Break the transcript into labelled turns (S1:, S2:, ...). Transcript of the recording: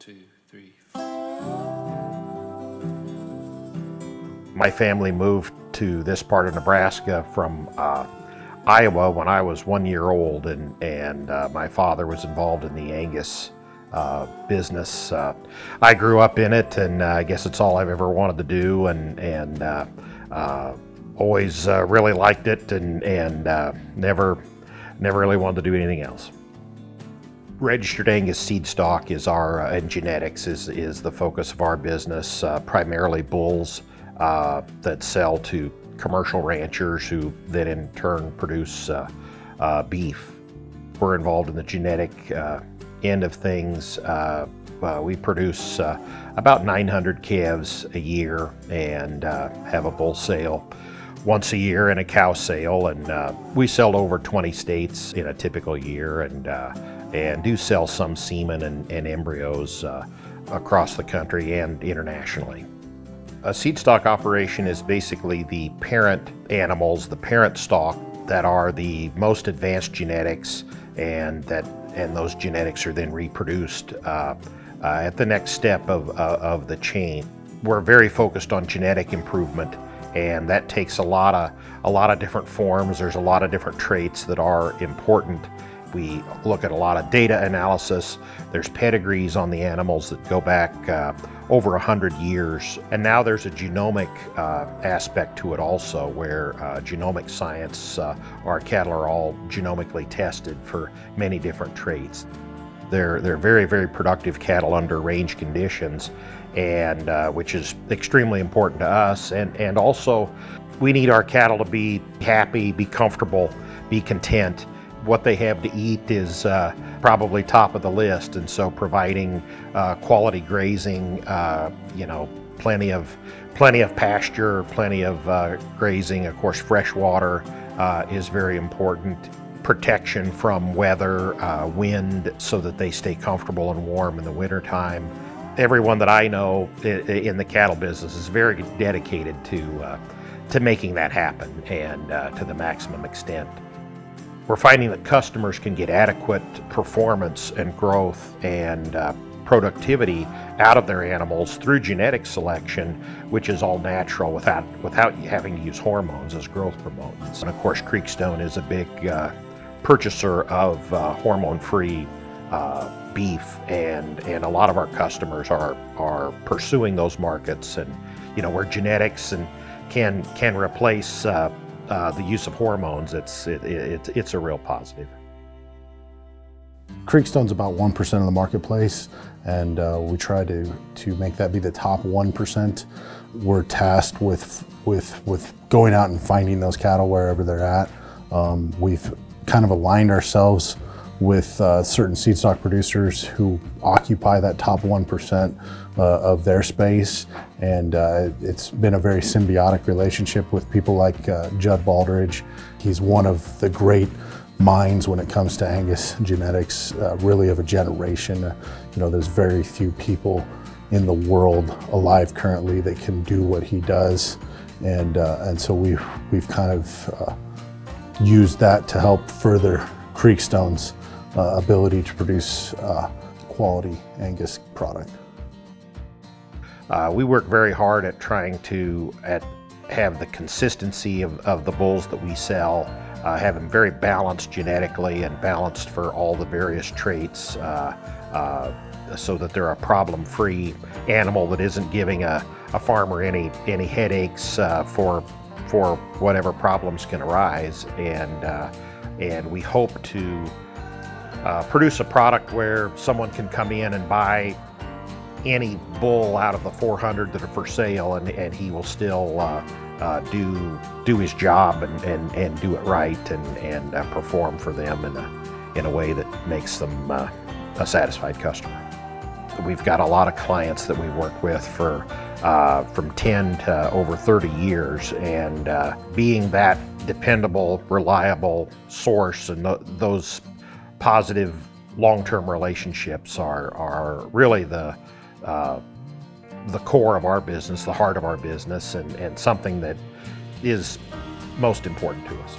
S1: 2, 3, 4.
S2: My family moved to this part of Nebraska from Iowa when I was 1 year old, and my father was involved in the Angus business. I grew up in it, and I guess it's all I've ever wanted to do, and always really liked it, and never really wanted to do anything else. Registered Angus seed stock is our, and genetics is the focus of our business, primarily bulls that sell to commercial ranchers who then in turn produce beef. We're involved in the genetic end of things. We produce about 900 calves a year and have a bull sale once a year and a cow sale, and we sell to over 20 states in a typical year, and do sell some semen and embryos across the country and internationally. A seed stock operation is basically the parent animals, the parent stock, that are the most advanced genetics, and those genetics are then reproduced at the next step of the chain. We're very focused on genetic improvement, and that takes a lot of different forms. There's a lot of different traits that are important. We look at a lot of data analysis. There's pedigrees on the animals that go back over 100 years. And now there's a genomic aspect to it also, where genomic science, our cattle are all genomically tested for many different traits. They're very, very productive cattle under range conditions, and which is extremely important to us. And also, we need our cattle to be happy, be comfortable, be content. What they have to eat is probably top of the list, and so providing quality grazing, plenty of pasture, plenty of grazing, of course fresh water is very important. Protection from weather, wind, so that they stay comfortable and warm in the wintertime. Everyone that I know in the cattle business is very dedicated to making that happen, and to the maximum extent. We're finding that customers can get adequate performance and growth and productivity out of their animals through genetic selection, which is all natural without having to use hormones as growth promotants. And of course, Creekstone is a big purchaser of hormone-free beef, and a lot of our customers are pursuing those markets, and where genetics can replace the use of hormones, it's a real positive.
S3: Creekstone's about 1% of the marketplace, and we try to make that be the top 1%. We're tasked with going out and finding those cattle wherever they're at. We've kind of aligned ourselves with certain seed stock producers who occupy that top 1% of their space, and it's been a very symbiotic relationship with people like Jud Baldridge. He's one of the great minds when it comes to Angus genetics, really of a generation. There's very few people in the world alive currently that can do what he does, and so we've kind of used that to help further Creekstone's ability to produce quality Angus product.
S2: We work very hard at trying to have the consistency of the bulls that we sell, have them very balanced genetically and balanced for all the various traits, so that they're a problem-free animal that isn't giving a farmer any headaches for whatever problems can arise. And we hope to produce a product where someone can come in and buy any bull out of the 400 that are for sale, and he will still do his job and do it right, and perform for them in a way that makes them a satisfied customer. We've got a lot of clients that we work with for from 10 to over 30 years, and being that dependable, reliable source, and those positive long-term relationships are really the core of our business, the heart of our business, and something that is most important to us.